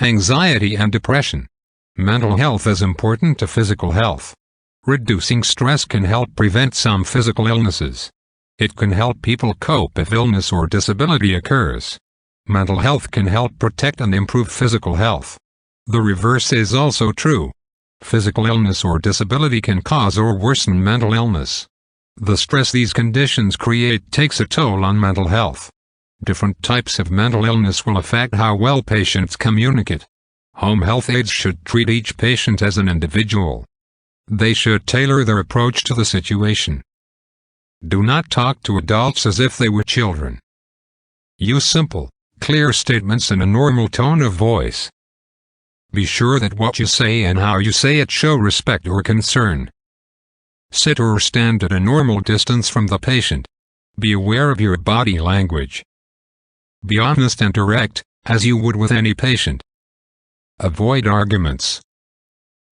Anxiety and depression. Mental health is important to physical health. Reducing stress can help prevent some physical illnesses. It can help people cope if illness or disability occurs. Mental health can help protect and improve physical health. The reverse is also true. Physical illness or disability can cause or worsen mental illness. The stress these conditions create takes a toll on mental health. Different types of mental illness will affect how well patients communicate. Home health aides should treat each patient as an individual. They should tailor their approach to the situation. Do not talk to adults as if they were children. Use simple, clear statements in a normal tone of voice. Be sure that what you say and how you say it show respect or concern. Sit or stand at a normal distance from the patient. Be aware of your body language. Be honest and direct, as you would with any patient. Avoid arguments.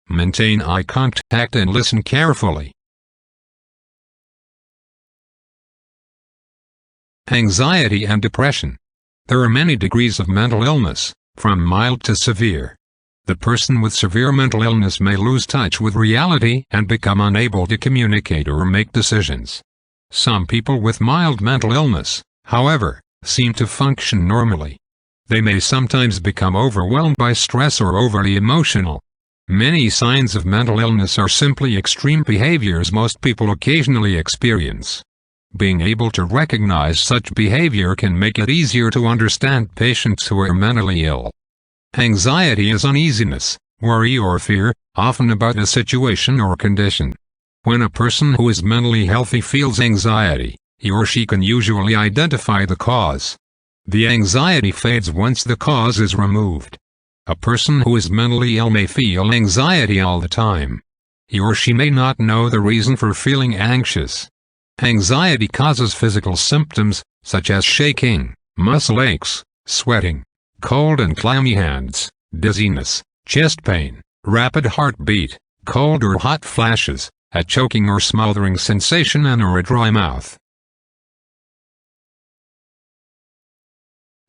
Maintain eye contact and listen carefully. Anxiety and depression. There are many degrees of mental illness, from mild to severe. The person with severe mental illness may lose touch with reality and become unable to communicate or make decisions. Some people with mild mental illness, however, seem to function normally. They may sometimes become overwhelmed by stress or overly emotional. Many signs of mental illness are simply extreme behaviors most people occasionally experience. Being able to recognize such behavior can make it easier to understand patients who are mentally ill. Anxiety is uneasiness, worry or fear, often about a situation or condition. When a person who is mentally healthy feels anxiety, he or she can usually identify the cause. The anxiety fades once the cause is removed. A person who is mentally ill may feel anxiety all the time. He or she may not know the reason for feeling anxious. Anxiety causes physical symptoms, such as shaking, muscle aches, sweating, cold and clammy hands, dizziness, chest pain, rapid heartbeat, cold or hot flashes, a choking or smothering sensation or a dry mouth.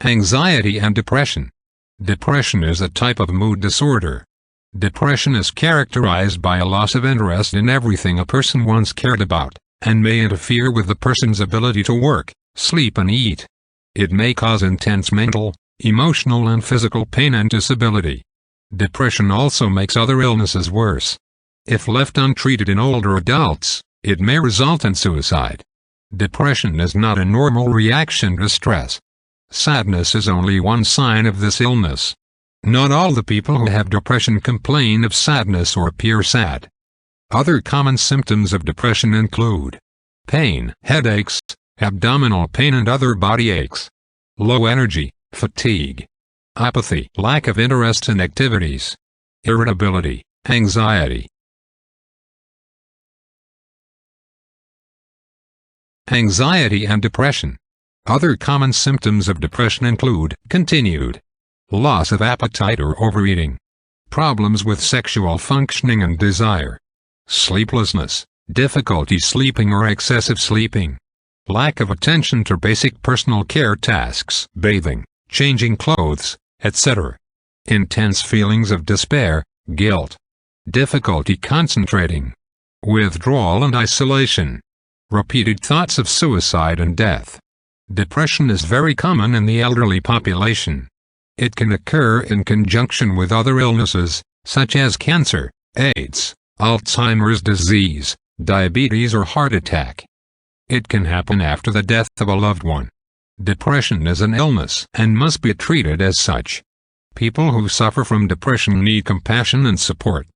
Anxiety and depression. Depression is a type of mood disorder. Depression is characterized by a loss of interest in everything a person once cared about, and may interfere with the person's ability to work, sleep and eat. It may cause intense mental, emotional and physical pain and disability. Depression also makes other illnesses worse. If left untreated in older adults, it may result in suicide. Depression is not a normal reaction to stress. Sadness is only one sign of this illness. Not all the people who have depression complain of sadness or appear sad. Other common symptoms of depression include pain, headaches, abdominal pain and other body aches, low energy, fatigue, apathy, lack of interest in activities, irritability, anxiety. Anxiety and depression. Other common symptoms of depression include continued loss of appetite or overeating, problems with sexual functioning and desire, sleeplessness, difficulty sleeping or excessive sleeping, lack of attention to basic personal care tasks, bathing, changing clothes, etc., intense feelings of despair, guilt, difficulty concentrating, withdrawal and isolation, repeated thoughts of suicide and death. Depression is very common in the elderly population. It can occur in conjunction with other illnesses, such as cancer, AIDS, Alzheimer's disease, diabetes or heart attack. It can happen after the death of a loved one. Depression is an illness and must be treated as such. People who suffer from depression need compassion and support.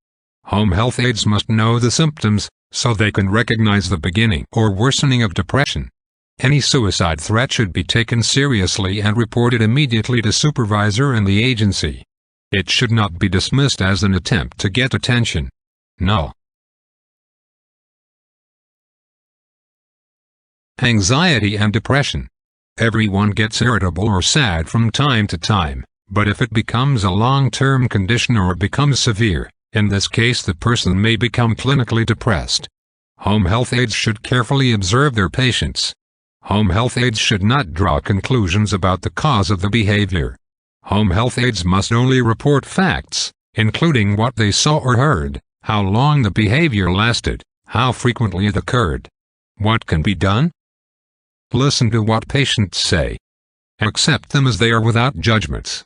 Home health aides must know the symptoms, so they can recognize the beginning or worsening of depression. Any suicide threat should be taken seriously and reported immediately to supervisor and the agency. It should not be dismissed as an attempt to get attention. No. Anxiety and depression. Everyone gets irritable or sad from time to time, but if it becomes a long-term condition or becomes severe, in this case the person may become clinically depressed. Home health aides should carefully observe their patients. Home health aides should not draw conclusions about the cause of the behavior. Home health aides must only report facts, including what they saw or heard, how long the behavior lasted, how frequently it occurred. What can be done? Listen to what patients say. Accept them as they are without judgments.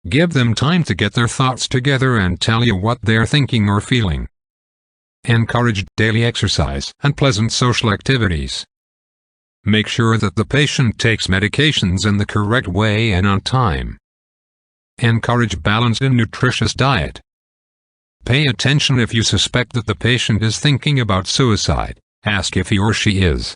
Give them time to get their thoughts together and tell you what they're thinking or feeling. Encourage daily exercise and pleasant social activities. Make sure that the patient takes medications in the correct way and on time. Encourage balanced and nutritious diet. Pay attention if you suspect that the patient is thinking about suicide. Ask if he or she is.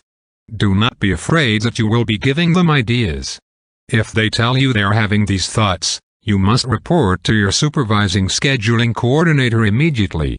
Do not be afraid that you will be giving them ideas. If they tell you they are having these thoughts, you must report to your supervising scheduling coordinator immediately.